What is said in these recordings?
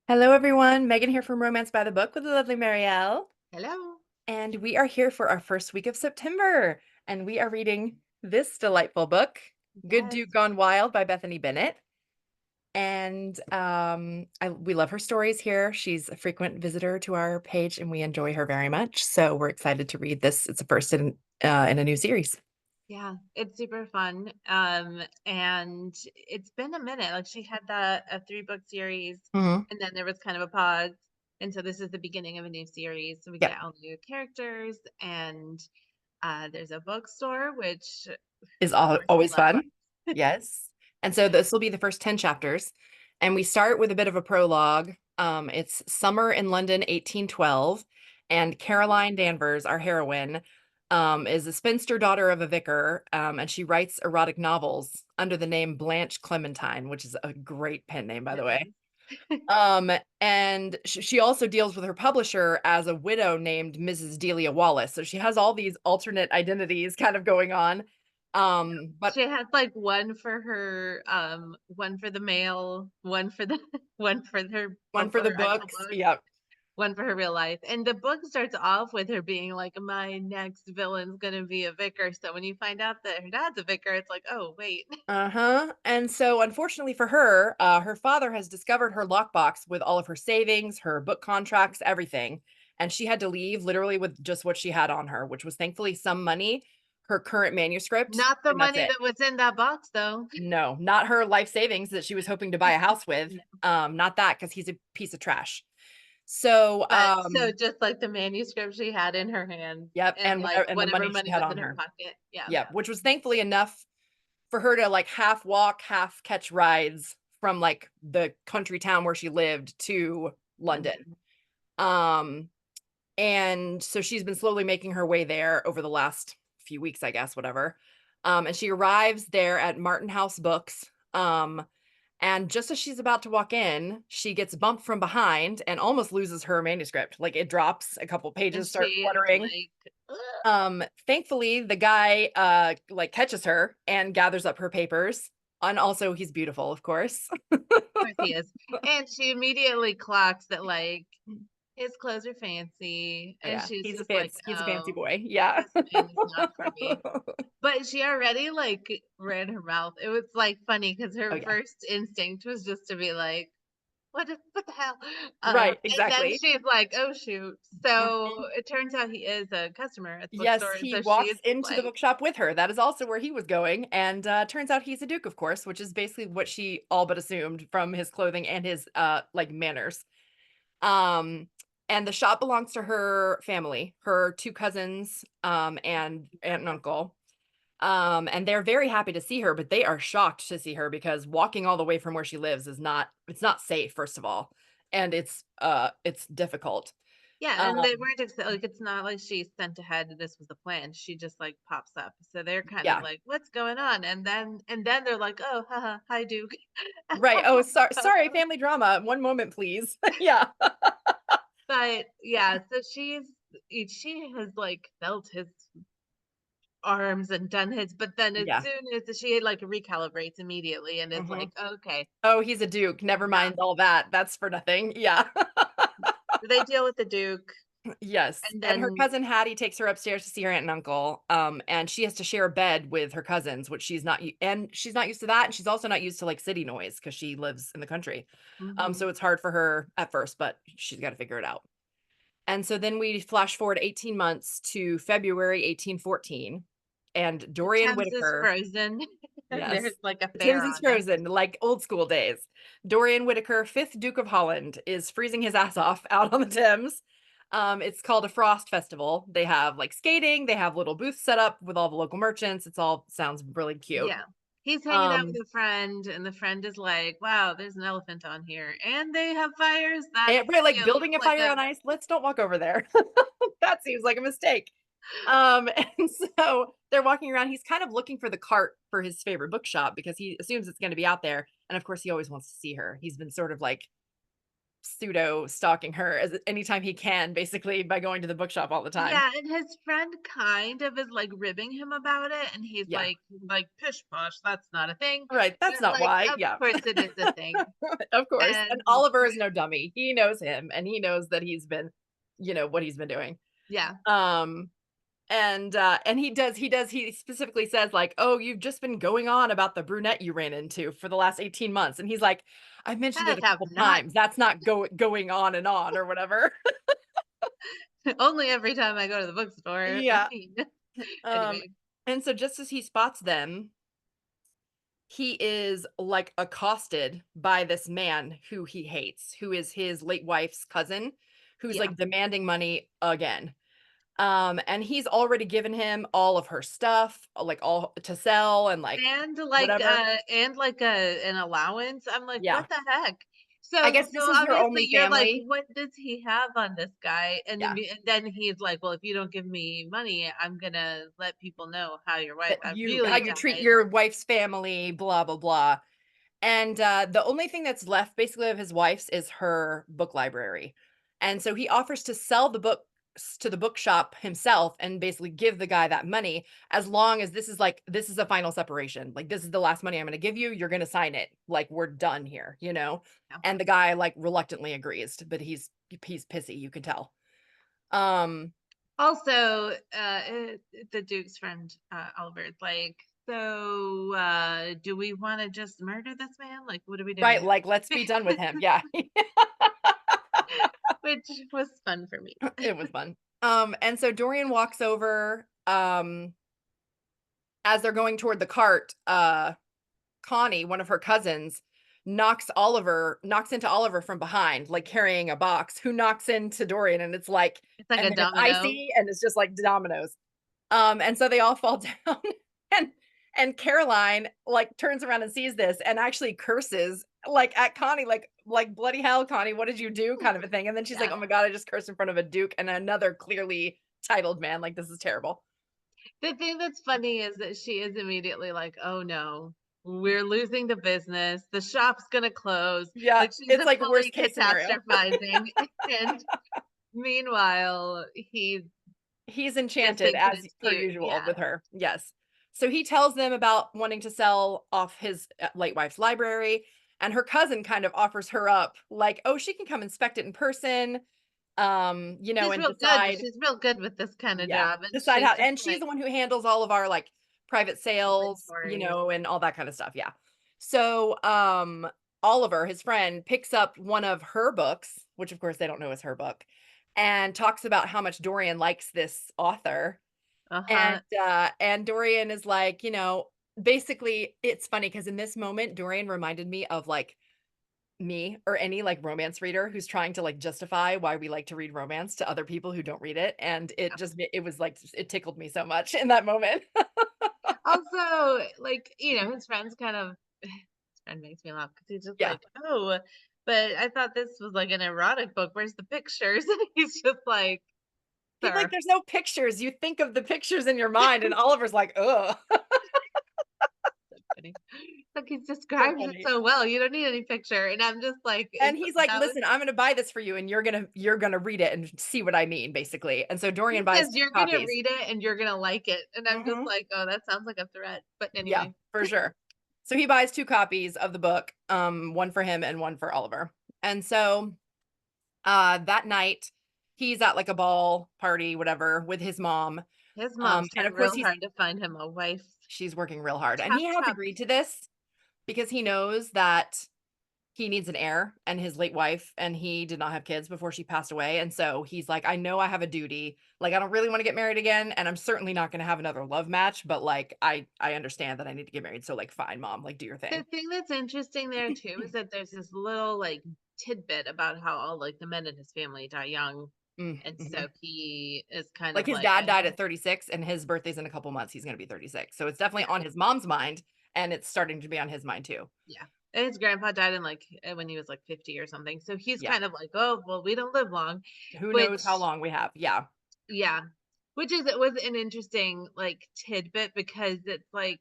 Hello, everyone. Megan here from Romance by the Book with the lovely Marielle. Hello. And we are here for our first week of September. And we are reading this delightful book, Good Yes. Duke Gone Wild by Bethany Bennett. And we love her stories here. She's a frequent visitor to our page and we enjoy her very much. So we're excited to read this. It's the first in a new series. Yeah, it's super fun. And it's been a minute. Like she had a three-book series Hmm. and then there was kind of a pause. And so this is the beginning of a new series. So we Yep. get all new characters and there's a bookstore, which Is of course we always love fun. books. Yes. And so this will be the first 10 chapters. And we start with a bit of a prologue. It's summer in London, 1812. And Caroline Danvers, our heroine, is a spinster daughter of a vicar. And she writes erotic novels under the name Blanche Clementine, which is a great pen name, by the It way. is. And she also deals with her publisher as a widow named Mrs. Delia Wallace. So she has all these alternate identities kind of going on. But She has like one for her, one for the mail, one for the one for one for the her actual books. book. Yep. One for her real life. And the book starts off with her being like, my next villain's gonna be a vicar. So when you find out that her dad's a vicar, it's like, oh wait. Uh-huh. And so unfortunately for her, her father has discovered her lockbox with all of her savings, her book contracts, everything. And she had to leave literally with just what she had on her, which was thankfully some money, her current manuscript, Not the and that's money it. that was in that box though. No, not her life savings that she was hoping to buy a house with. No. Not that, because he's a piece of trash. So, But so just like the manuscript she had in her hand yep, and like and the whatever money she money had was on in her her. pocket. Yeah. Yep, which was thankfully enough for her to like half walk, half catch rides from like the country town where she lived to London. Mhm. Um, and so she's been slowly making her way there over the last few weeks, I guess, whatever. And she arrives there at Martin House Books. And just as she's about to walk in, she gets bumped from behind and almost loses her manuscript. Like it drops, a couple And pages start she is fluttering. like, ugh. Thankfully, the guy like catches her and gathers up her papers. And also he's beautiful, of course. Of course he is. And she immediately clocks that like his clothes are fancy, and Yeah, she's just like, he's a fancy "Oh, boy. Yeah. this man is not for me." But she already, like, ran her mouth. It was, like, funny because Oh her yeah. first instinct was just to be like, what the hell?" Right, And then exactly. she's like, "Oh, shoot." So, Mhm. it turns out he is a customer at the Yes, bookstore, and he so she's walks into the like, bookshop with her. That is also where he was going. And turns out he's a duke, of course, which is basically what she all but assumed from his clothing and his like manners. Um, and the shop belongs to her family, her two cousins, and aunt and uncle. And they're very happy to see her, but they are shocked to see her because walking all the way from where she lives is not it's not safe, first of all, and it's difficult. yeah, and they Um, weren't like, it's not like she sent ahead and this was the plan. She just, like, pops up. So they're kind of yeah, like, "What's going on?" And then they're like, "Oh, haha, hi, Duke." right. Oh, sorry, family drama. One moment, please. Yeah. But, yeah, so she has, like, felt his arms and done his but then as Yeah. soon as she, like, recalibrates immediately and is Hmm. like, "Okay, Oh, he's a duke. Never enough." mind all that. That's for nothing. Yeah. So they deal with the Duke, Yes, and and her then cousin Hattie takes her upstairs to see her aunt and uncle, and she has to share a bed with her cousins, which she's not used to that, and she's also not used to, like, city noise because she lives in the country. So mhm, it's hard for her at first, but she's gotta figure it out. And so then we flash forward 18 months to February 1814, and the Dorian Thames is Whitaker. frozen, and Yes. there's, like, a The Thames fair is on it. frozen, like old school days. Dorian Whitaker, 5th Duke of Holland, is freezing his ass off out on the Thames. It's called a frost festival. They have like skating, they have little booths set up with all the local merchants. It's all sounds really cute. Yeah. He's hanging out Um, with a friend, and the friend is like, "Wow, there's an elephant on here, and they have fires? That right, like feels building a like fire a." on ice. Let's don't walk over there. That seems like a mistake. And so they're walking around. He's kind of looking for the cart for his favorite bookshop because he assumes it's going to be out there. And of course, he always wants to see her. He's been sort of like pseudo stalking her as anytime he can, basically by going to the bookshop all the time. Yeah, and his friend kind of is, like, ribbing him about it, and he's Yeah. like, "Pish posh, that's not a thing." Right. That's But, not like, why. of Yeah. course it is a thing, Of course. And and Oliver is no dummy. He knows him and he knows that he's been, what he's been doing. yeah. Um and he specifically says like, "Oh, you've just been going on about the brunette you ran into for the last 18 months." And he's like, "I've mentioned I it a have couple not. times. That's not going on and on or whatever." Only every time I go to the bookstore. I Yeah. mean, Um anyway. and so just as he spots them, he is like accosted by this man who he hates, who is his late wife's cousin, who's Yeah. like demanding money again. And he's already given him all of her stuff, like all to sell and like whatever. And like a an allowance. I'm like, Yeah. "What the heck?" I So guess so this is her obviously only you're like, family. "What does he have on this guy?" Yeah. And then he's like, "Well, if you don't give me money, I'm gonna let people know how your wife That how really you treat died." your wife's family, blah blah blah. And the only thing that's left basically of his wife's is her book library. And so he offers to sell the books to the bookshop himself and basically give the guy that money as long as this is a final separation. Like this is the last money I'm going to give you. You're going to sign it. Like we're done here, you know? Yeah. And the guy like reluctantly agrees, but he's pissy, you can tell. Um Also, the Duke's friend, Oliver, like, "So, do we wanna just murder this man? Like, what are we right, doing?" like let's be done with him. Yeah. Which was fun for me. It was fun. And so Dorian walks over as they're going toward the cart. Connie, one of her cousins, knocks into Oliver from behind, like carrying a box, who knocks into Dorian, and it's like, It's like and a then it's domino. icy and it's just like dominoes. And so they all fall down and and Caroline like turns around and sees this and actually curses like at Connie, like bloody hell, Connie, what did you do? Kind of a thing. And then she's like, Yeah. "Oh my God, I just cursed in front of a duke and another clearly titled man. Like this is terrible." The thing that's funny is that she is immediately like, "Oh, no. We're losing the business. The shop's gonna close." Yeah, Like, she's it's a like fully worst case scenario. catastrophizing, and meanwhile, he He's just enchanted thinks that as it's per cute. usual Yeah. with her. Yes. So he tells them about wanting to sell off his late wife's library, and her cousin kind of offers her up like, "Oh, she can come inspect it in person, and decide." She's real good with this kinda Yeah, job, and decide she's how, just and she's like the one who handles all of our like private sales, inventory. and all that kind of stuff. Yeah. So, Oliver, his friend, picks up one of her books, which of course they don't know is her book, and talks about how much Dorian likes this author. Uh-huh. And Dorian is like, basically it's funny because in this moment, Dorian reminded me of like me or any like romance reader who's trying to like justify why we like to read romance to other people who don't read it. And it was like, it tickled me so much in that moment. Also, like, his friends kind of his friend makes me laugh because he's just Yeah. like, "Oh, but I thought this was like an erotic book. Where's the pictures?" And he's just like, He's like, "Sir." there's no pictures. You think of the pictures in your mind. And Oliver's like, ugh. Funny. Like, he's So describes it funny. so well, you don't need any picture, and I'm just like, And it's he's like, that was listen, I'm gonna buy this for you and you're gonna read it and see what I mean, basically. And so Dorian he buys says, two "You're gonna copies. read it and you're gonna like it," and I'm just Mhm. like, "Oh, that sounds like a threat." But Yeah, anyway. for sure. So he buys 2 copies of the book, one for him and one for Oliver. And so, that night, he's at, like, a ball party, whatever, with his mom, His mom's and trying of course, real hard to find him a wife. she's working real hard, and Chop, he has chop. agreed to this because he knows that he needs an heir and his late wife, and he did not have kids before she passed away, and so he's like, "I know I have a duty, like, I don't really wanna get married again, and I'm certainly not gonna have another love match, but, like, I understand that I need to get married, so, like, fine, mom, like, do your The thing." thing that's interesting there too is that there's this little, like, tidbit about how all, like, the men in his family die young, and so Mhm. he is kind Like, of his like, dad died at 36, and his birthday's in a couple months, he's gonna be 36, so it's definitely yeah, on his mom's mind, and it's starting to be on his mind too. yeah, and his grandpa died in, like, when he was, like, 50 or something, so he's Yeah. kind of like, "Oh, well, we don't live long," Who knows how which long we have. Yeah. yeah, which is it was an interesting, like, tidbit because it's like,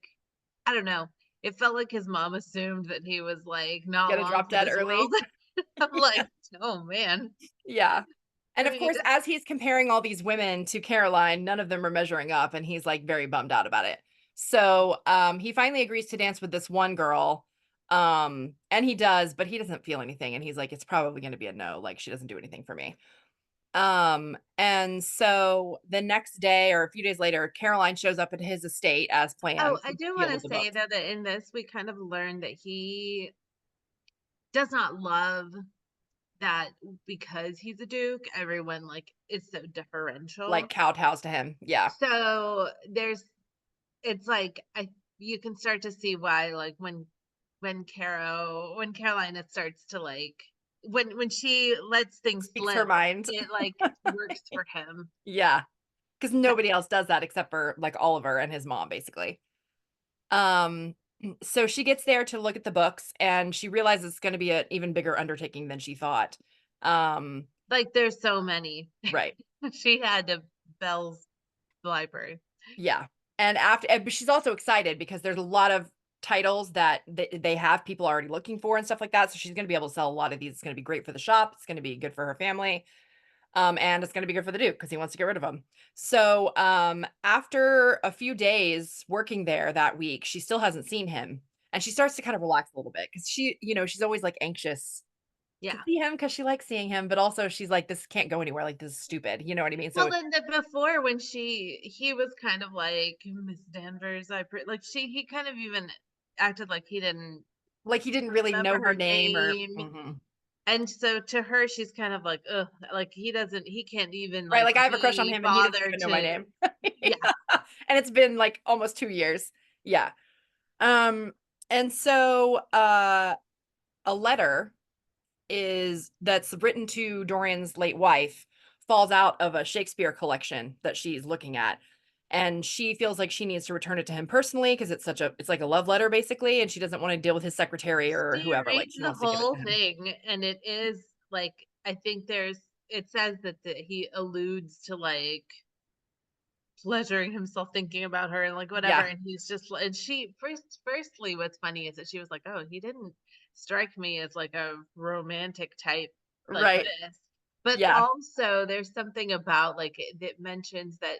I don't know, it felt like his mom assumed that he was, like, not Gonna long drop for dead this world. early. I'm like, "Oh, man." Yeah. And I of mean, course, as he's comparing all these women to Caroline, none of them are measuring up, and he's like very bummed out about it. So he finally agrees to dance with this one girl. And he does, but he doesn't feel anything. And he's like, it's probably gonna be a no. Like, she doesn't do anything for me. And so the next day or a few days later, Caroline shows up at his estate as oh, planned I to do deal wanna with the say, books. though, that in this, we kind of learned that he does not love that because he's a duke, everyone, like, is so Like deferential. kowtows to him. Yeah. So, it's like, you can start to see why, like, when Carolina starts to, like when she lets things Speaks her slip, mind. it, like, works for him. Yeah. Because Yeah. nobody else does that except for like Oliver and his mom, basically. Um, so she gets there to look at the books and she realizes it's gonna be an even bigger undertaking than she thought. Um, Like, there's so many. right. She had to Belle's library. Yeah. But she's also excited because there's a lot of titles that they have people already looking for and stuff like that. So she's gonna be able to sell a lot of these. It's gonna be great for the shop. It's gonna be good for her family. And it's gonna be good for the Duke because he wants to get rid of him. So after a few days working there that week, she still hasn't seen him. And she starts to kind of relax a little bit because she's always like anxious to Yeah. see him because she likes seeing him, but also she's like, this can't go anywhere. Like, this is stupid. You know what I mean? Well, So then before when he was kind of like, "Miss Danvers, like, he kind of even acted like he didn't like he didn't really know remember her her name or name. mhm. And so to her, she's kind of like, ugh, like he can't even Right. like Like I have a crush on be him and he doesn't bothered even know my to, name. yeah. Yeah. And it's been like almost 2 years. Yeah. Um, and so a letter that's written to Dorian's late wife falls out of a Shakespeare collection that she's looking at. And she feels like she needs to return it to him personally because it's like a love letter basically, and she doesn't want to deal with his secretary or She whoever. Like reads she the wants to give it whole to him. thing, and it is like I think it says that he alludes to like pleasuring himself thinking about her and like whatever, Yeah. and he's just and firstly what's funny is that she was like, oh, he didn't strike me as like a romantic type like Right. this. But Yeah. also there's something about like it mentions that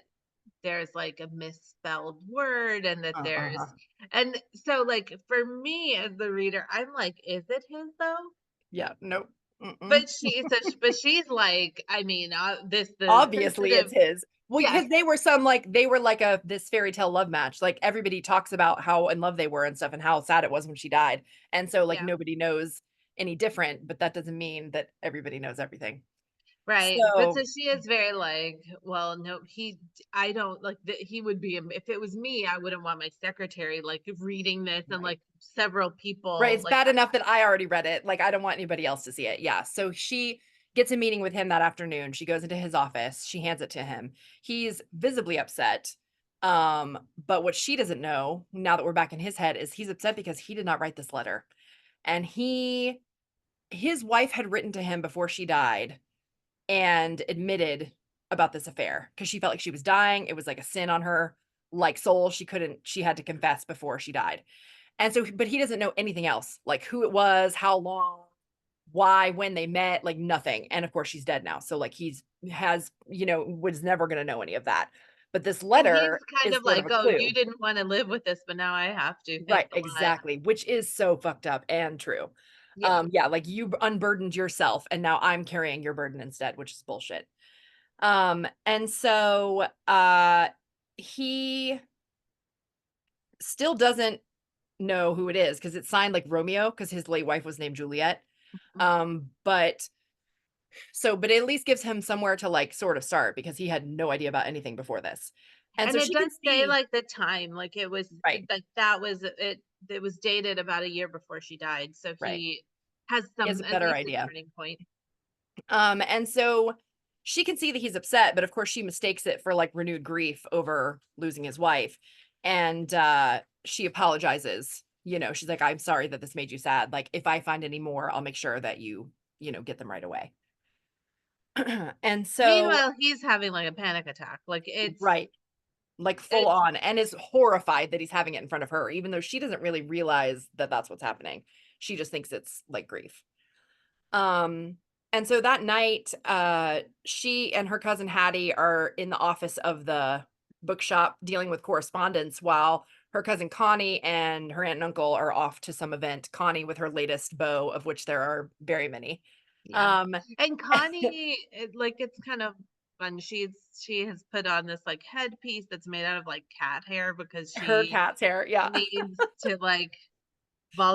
there's like a misspelled word and that there's Uh-huh. and so like for me as the reader, I'm like, is it his though? Yeah. Nope. Mm-mm. But she's like, I mean, the Obviously, it's sensitive, his. Well, yes, because they were like a this fairy tale love match. Like everybody talks about how in love they were and stuff and how sad it was when she died. And so like yeah. nobody knows any different, but that doesn't mean that everybody knows everything. Right, but so So she is very like, well, no, I don't like that he would be, if it was me, I wouldn't want my secretary like reading this and right. like several Right, people it's like bad that. enough that I already read it, like, I don't want anybody else to see it, yeah, so she gets a meeting with him that afternoon, she goes into his office, she hands it to him. He's visibly upset, but what she doesn't know, now that we're back in his head, is he's upset because he did not write this letter, and his wife had written to him before she died and admitted about this affair because she felt like she was dying, it was like a sin on her, like, soul, she had to confess before she died. And so but he doesn't know anything else, like who it was, how long, why, when they met, like nothing. And of course she's dead now. So like was never gonna know any of that. But this And he's letter kind is of sort of like, a oh, you clue. didn't want to live with this, but now I have to. Right, Thanks a lot. exactly, which is so fucked up and true. Yeah. Yeah, like you unburdened yourself and now I'm carrying your burden instead, which is bullshit. And so he still doesn't know who it is because it's signed like Romeo because his late wife was named Juliet. Mhm. But but it at least gives him somewhere to like sort of start because he had no idea about anything before this. And And so it she can does say see, like the time, like right, like that was it. It was dated about a year before she died, so right. he has He has some a at better least a idea. turning point. And so she can see that he's upset, but of course she mistakes it for like renewed grief over losing his wife. And she apologizes. She's like, I'm sorry that this made you sad. Like, if I find any more, I'll make sure that get them right away. And so, Meanwhile, he's having like a panic attack. Like right. Like, full it's on, and is horrified that he's having it in front of her, even though she doesn't really realize that that's what's happening. She just thinks it's, like, grief. Um, and so that night, she and her cousin Hattie are in the office of the bookshop dealing with correspondence while her cousin Connie and her aunt and uncle are off to some event. Connie with her latest beau, of which there are very many. Yeah. Um, And Connie, like, it's kind of fun. She has put on this like headpiece that's made out of like cat hair because her she cat's hair, yeah. needs to like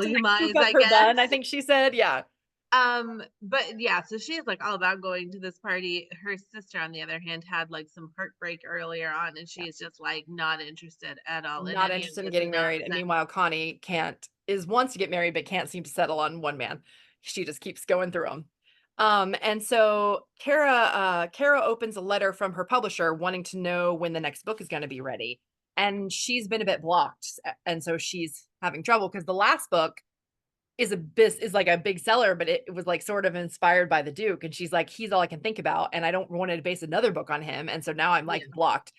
To like poof volumize, up I her bun, I guess. think she said, yeah. But yeah, so she's like all about going to this party. Her sister, on the other hand, had like some heartbreak earlier on, and Yeah. she's just like not interested at all in Not any of interested in this getting married, and nonsense. meanwhile, Connie wants to get married, but can't seem to settle on one man. She just keeps going through them. And so Kara opens a letter from her publisher wanting to know when the next book is gonna be ready, and she's been a bit blocked, and so she's having trouble because the last book is like a big seller, but it was, like, sort of inspired by the Duke, and she's like, "He's all I can think about, and I don't wanna base another book on him, and so now I'm, like, Yeah, blocked."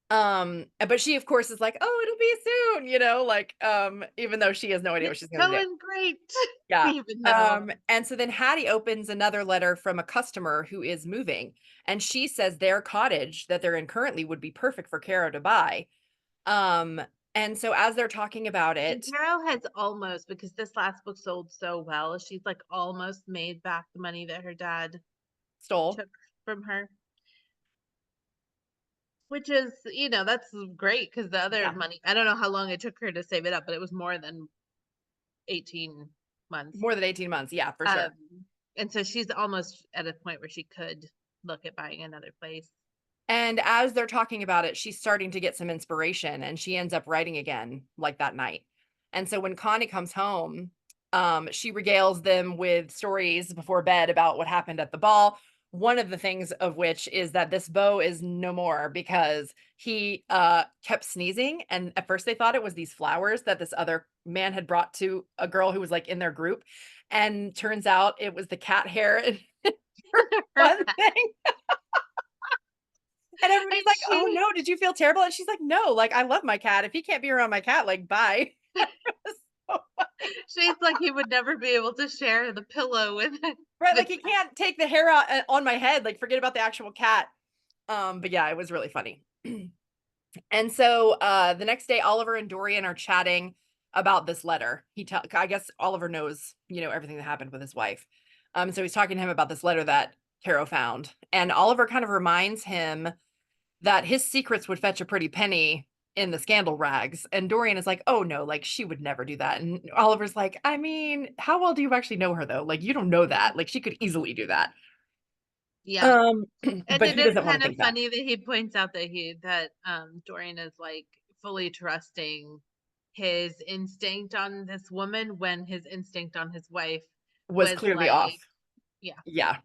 But she, of course, is like, "Oh, it'll be soon," like, even though she has no idea what it's she's gonna do. going great, Yeah. even though And so then Hattie opens another letter from a customer who is moving, and she says their cottage that they're in currently would be perfect for Caro to buy. Um, and so as they're talking about and it, Carol has almost, because this last book sold so well, she's like almost made back the money that her dad stole. took from her, which is, that's great because the other Yeah, money, I don't know how long it took her to save it up, but it was more than 18 months. more than 18 months. Yeah, for sure. And so she's almost at a point where she could look at buying another place. And as they're talking about it, she's starting to get some inspiration and she ends up writing again like that night. And so when Connie comes home, she regales them with stories before bed about what happened at the ball. One of the things of which is that this beau is no more because he kept sneezing. And at first they thought it was these flowers that this other man had brought to a girl who was like in their group. And turns out it was the cat hair and one And thing. And everybody's like, "Oh, she no, did you feel terrible?" And she's like, "No, like, I love my cat. If he can't be around my cat, like, bye." It was so funny. she's like, he would never be able to share the pillow with Right, the like, he can't take the hair out, on my head, like, forget about the actual cat. But yeah, it was really funny. And so, the next day, Oliver and Dorian are chatting about this letter. I guess Oliver knows, everything that happened with his wife. So he's talking to him about this letter that Caro found, and Oliver kind of reminds him that his secrets would fetch a pretty penny in the scandal rags. And Dorian is like, "Oh no, like she would never do that." And Oliver's like, "I mean, how well do you actually know her though? Like you don't know that. Like she could easily do that." Yeah. Um, And but it he is doesn't want to kind of think that. funny that he points out that Dorian is like fully trusting his instinct on this woman when his instinct on his wife Was was clearly off. like, yeah. Yeah.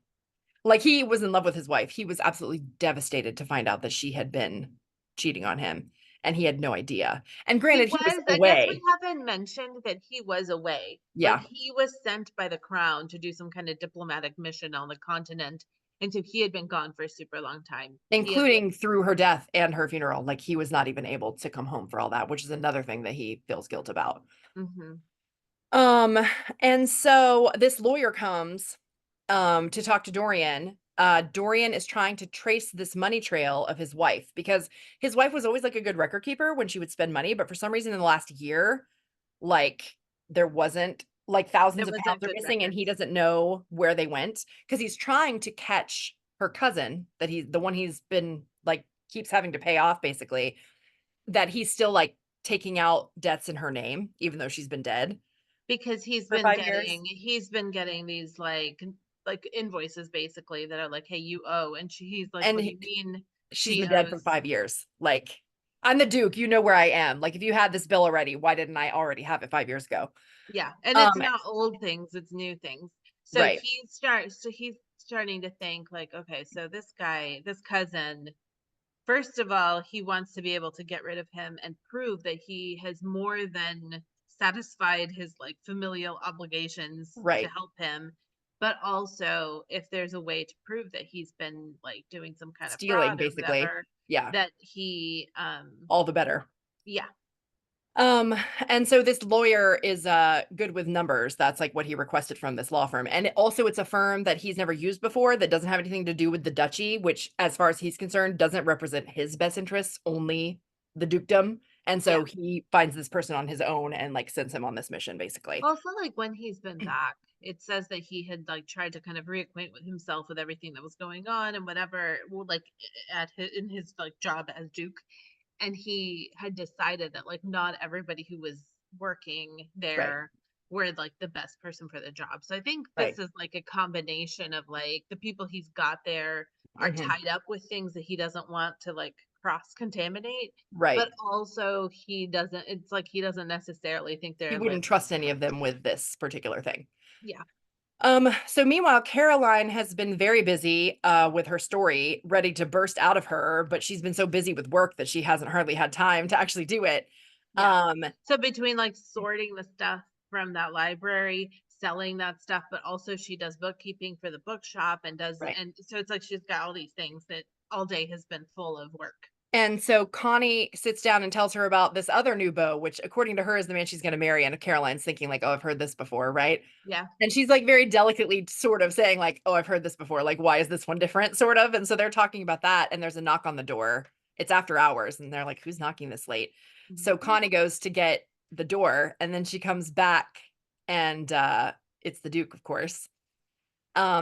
Like he was in love with his wife. He was absolutely devastated to find out that she had been cheating on him and he had no idea. And He granted, he was was, I guess we away. haven't mentioned that he was away. Like Yeah. he was sent by the crown to do some kind of diplomatic mission on the continent. And so he had been gone for a super long time. He had Including through her death and her funeral. Like he was not even able to come home for all that, which is another thing that he feels guilt about. Mhm. Um, and so this lawyer comes to talk to Dorian. Dorian is trying to trace this money trail of his wife because his wife was always like a good record keeper when she would spend money, but for some reason in the last year, like there wasn't like There thousands of pounds wasn't are good missing and he records doesn't know where they went because he's trying to catch her cousin that the one he's been like keeps having to pay off basically, that he's still like taking out debts in her name even though she's been dead because for 5 years. he's been getting these like invoices basically that are like, hey, you owe. And he's like, And what do you mean she's she been dead for owes? 5 years. Like, I'm the Duke, you know where I am. Like, if you had this bill already, why didn't I already have it 5 years ago? Yeah. And Um, it's not old things, it's new things. right. So he's starting to think like, okay, so this guy, this cousin, first of all, he wants to be able to get rid of him and prove that he has more than satisfied his like familial obligations to Right. help him. But also, if there's a way to prove that he's been like doing some kind of Stealing, fraud or basically. whatever, Yeah. that he, All the better. yeah, Um, and so this lawyer is good with numbers. That's like what he requested from this law firm. And also it's a firm that he's never used before that doesn't have anything to do with the duchy, which as far as he's concerned doesn't represent his best interests, only the dukedom. And Yeah. so he finds this person on his own and like sends him on this mission basically. Also, like when he's been back, it says that he had like tried to kind of reacquaint with himself with everything that was going on and whatever, well, like at his, in his like job as Duke, and he had decided that like not everybody who was working Right. there were like the best person for the job. So I think this Right. is like a combination of like the people he's got there are Hmm. tied up with things that he doesn't want to like cross contaminate, Right. but also he doesn't, it's like he doesn't necessarily think He they're like, wouldn't trust any of them with this particular thing. yeah. So meanwhile, Caroline has been very busy with her story, ready to burst out of her, but she's been so busy with work that she hasn't hardly had time to actually do it. Yeah. Um, So between like sorting the stuff from that library, selling that stuff, but also she does bookkeeping for the bookshop and does, right. and so it's like she's got all these things that all day has been full of work. And so Connie sits down and tells her about this other new beau, which according to her is the man she's going to marry. And Caroline's thinking like, oh, I've heard this before, right? Yeah. And she's like very delicately sort of saying like, oh, I've heard this before. Like, why is this one different? Sort of. And so they're talking about that. And there's a knock on the door. It's after hours. And they're like, who's knocking this late? So Mhm. Connie goes to get the door and then she comes back and it's the Duke, of course.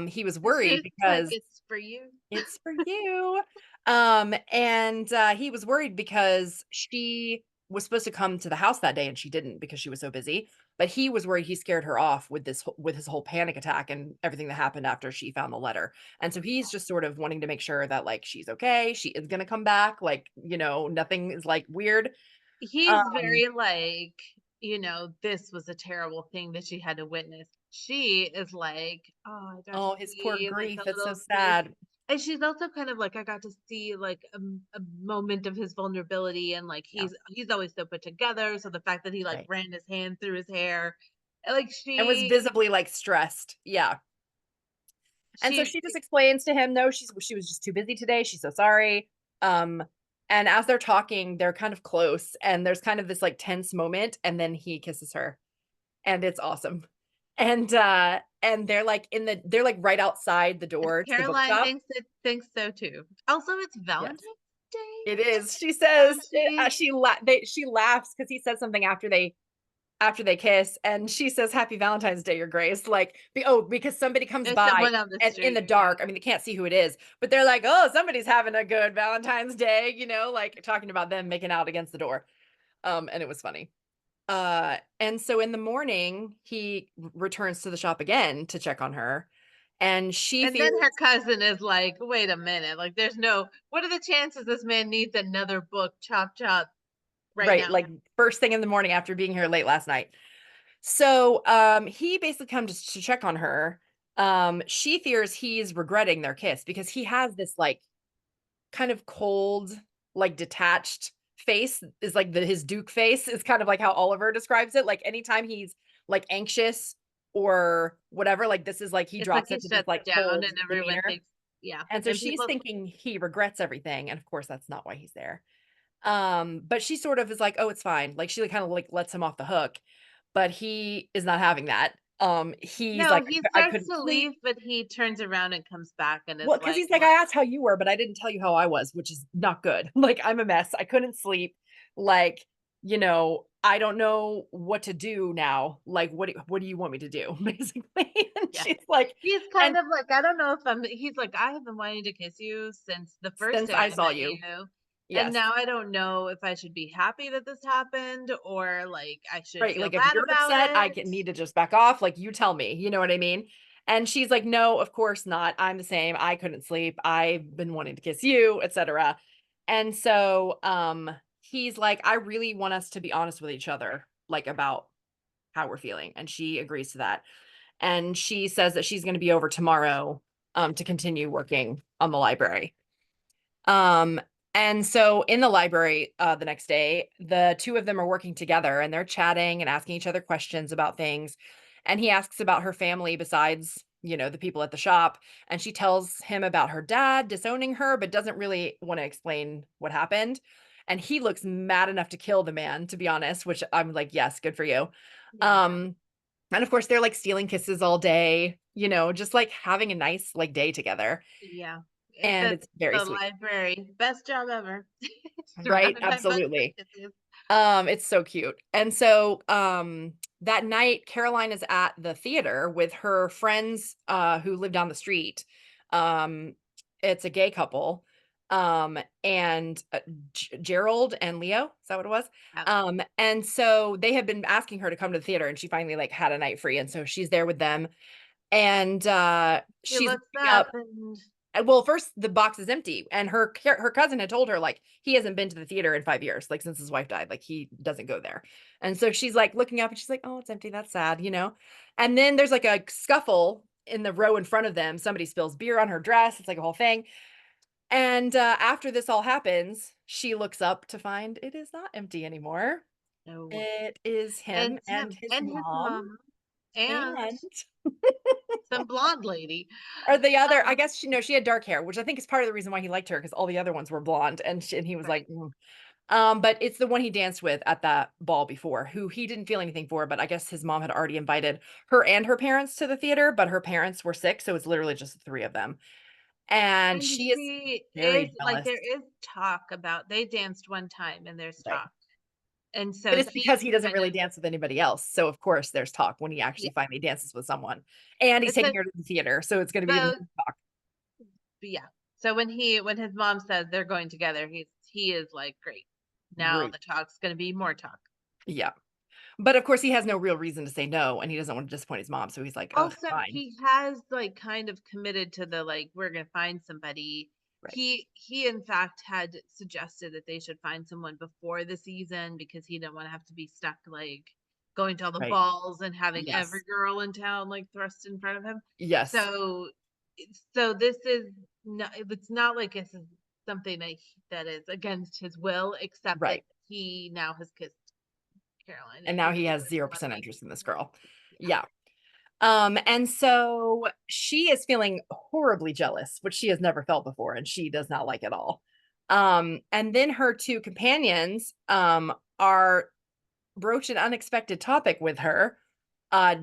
He was worried She's like, because it's for you. it's for you. And he was worried because she was supposed to come to the house that day and she didn't because she was so busy. But he was worried he scared her off with with his whole panic attack and everything that happened after she found the letter. And so he's just sort of wanting to make sure that like she's okay, she is gonna come back, like, nothing is like weird. He's Um, very like, this was a terrible thing that she had to witness. She is like, oh, I got to oh, his poor see like grief, a it's so little snippet. sad. And she's also kind of like, I got to see like a moment of his vulnerability, and like Yeah, he's always so put together. So the fact that he like right. ran his hand through his hair, and, like And was visibly like stressed. Yeah. And so she she just explains to him, no, she was just too busy today. She's so sorry. Um, and as they're talking, they're kind of close, and there's kind of this like tense moment, and then he kisses her, and it's awesome. And they're like right outside the door to the Caroline bookshop. thinks so too. Also, it's Yes, Valentine's Day, it is. She so says she laughs because he says something after they kiss, and she says, "Happy Valentine's Day, Your Grace." Like, because somebody comes there's by someone on the and in the street. Yeah. dark. I mean, they can't see who it is, but they're like, "Oh, somebody's having a good Valentine's Day," like talking about them making out against the door. And it was funny. And so in the morning, he returns to the shop again to check on her, and she And then fears her cousin is like, "Wait a minute, like, there's no what are the chances this man needs another book, chop chop, right right, now?" like first thing in the morning after being here late last night. So, he basically comes to check on her. She fears he's regretting their kiss because he has this like kind of cold, like detached face is like his Duke face is kind of like how Oliver describes it. Like anytime he's like anxious or whatever, like this is like he It's like drops he into this shuts like down cold and everyone demeanor. thinks yeah, And so and she's people thinking he regrets everything. And of course, that's not why he's there. But she sort of is like, "Oh, it's fine." Like, she, like, kinda, like, lets him off the hook, but he is not having that. He's no, like, he I starts couldn't to sleep." leave, but he turns around and comes back and is Well, because like, he's like, "Look." "I asked how you were, but I didn't tell you how I was," which is not good. Like, "I'm a mess. I couldn't sleep. Like, I don't know what to do now. Like, what do you want me to do?" Basically. And Yeah. she's like He's kind and of like, "I don't know if I'm," he's like, "I have been wanting to kiss you since the first since day I I saw met you. you, and Yes. now I don't know if I should be happy that this happened or, like, I should Right, feel like, "If bad you're about upset, I it." can need to just back off, like, you tell me," you know what I mean? And she's like, "No, of course not, I'm the same, I couldn't sleep, I've been wanting to kiss you, etcetera." And so, he's like, "I really want us to be honest with each other, like, about how we're feeling," and she agrees to that. And she says that she's gonna be over tomorrow, to continue working on the library. Um, and so in the library, the next day, the two of them are working together and they're chatting and asking each other questions about things. And he asks about her family besides, the people at the shop. And she tells him about her dad disowning her, but doesn't really want to explain what happened. and he looks mad enough to kill the man, to be honest, which I'm like, "Yes, good for you." Yeah. Um, and of course, they're, like, stealing kisses all day, just, like, having a nice, like, day together, Yeah. At and it's very the sweet. library. Best job ever. Right? Surrounded by books and Absolutely. kisses. It's so cute. And so, that night, Caroline is at the theater with her friends, who live down the street. Um, it's a gay couple, and Gerald and Leo. Is that what it was? Yeah. And so they have been asking her to come to the theater, and she finally like had a night free, and so she's there with them, and She she's looks looking up up. and Well, first the box is empty, and her cousin had told her, like, he hasn't been to the theater in 5 years, like, since his wife died, like, he doesn't go there, and so she's, like, looking up and she's like, "Oh, it's empty, that's sad," and then there's, like, a scuffle in the row in front of them, somebody spills beer on her dress, it's like a whole thing, and, after this all happens, she looks up to find it is not empty anymore. no. It is him It's and him his and his mom mom and and some blonde lady. or the other I Um, guess she had dark hair, which I think is part of the reason why he liked her because all the other ones were blonde, and he was right. like, "Mm." But it's the one he danced with at that ball before, who he didn't feel anything for, but I guess his mom had already invited her and her parents to the theater, but her parents were sick, so it's literally just the 3 of them, and And she is she is very like jealous. there is talk about they danced one time and there's Right. talk. And But so it's because he's he doesn't kind really of dance with anybody else, so of course there's talk when he yeah. actually finally dances with someone, and he's It's taking a her to the theater, so it's gonna be even so more talk. yeah. So when his mom says they're going together, he is like, great. Now Great. the talk's gonna be more talk. Yeah. But of course, he has no real reason to say no, and he doesn't want to disappoint his mom, so he's like, "Ugh, Also, fine." he has, like, kind of committed to the, like, "We're gonna find somebody." Right. He, in fact, had suggested that they should find someone before the season because he didn't wanna have to be stuck, like, going to all the Right. balls and having every Yes. girl in town, like, thrust in front of him. Yes. So this is not it's not like this is something that is against his will, except that Right. he now has kissed Caroline, And and now he he really has doesn't wanna 0% be interest in this girl. yeah. Yeah. And so she is feeling horribly jealous, which she has never felt before, and she does not like at all. And then her 2 companions, are broach an unexpected topic with her. Uh,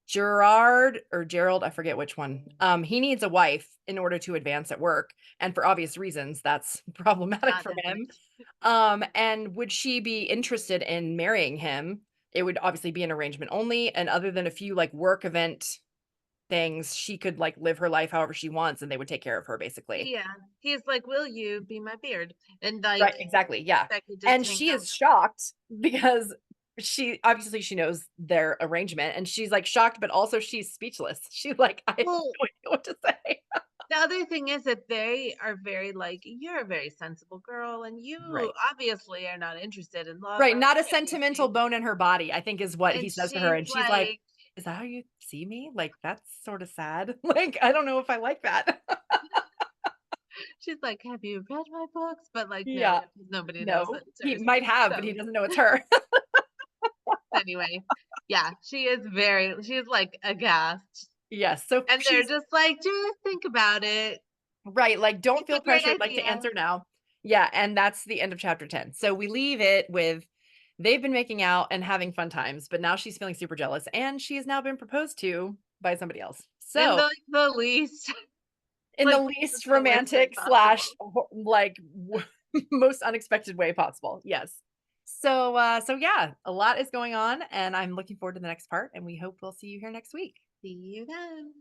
Gerard or Gerald, I forget which one. He needs a wife in order to advance at work, and for obvious reasons, that's problematic Not for him. different. And would she be interested in marrying him? It would obviously be an arrangement only, and other than a few like work event things, she could like live her life however she wants, and they would take care of her basically. Yeah. He's like, "Will you be my beard?" And, Right, like, exactly, yeah. that could just And hang she out. is shocked because she knows their arrangement, and she's, like, shocked, but also she's speechless. She's like, "I have Well, no idea what to say." the other thing is that they are very like, "You're a very sensible girl, and you Right. obviously are not interested in love Right, or not a sentimental anything." bone in her body, I think is what he And says to her, she's and she's like, like "Is that how you see me? Like, that's sorta sad." Like, I don't know if I like that. she's like, "Have you read my books?" But, like, no, Yeah. because nobody knows No, that it's he hers. might have, but he So, doesn't know it's her. anyway, yeah, she's, like, aghast. Yes, so And they're she's just like, "Just think about it. right, like, don't It's feel a great pressured, like, to idea." answer now. Yeah, and that's the end of chapter 10. So we leave it with they've been making out and having fun times, but now she's feeling super jealous, and she has now been proposed to by somebody else. In So, the least in the like, least the worst way romantic slash possible. like most unexpected way possible. Yes. So yeah, a lot is going on, and I'm looking forward to the next part, and we hope we'll see you here next week. See you then.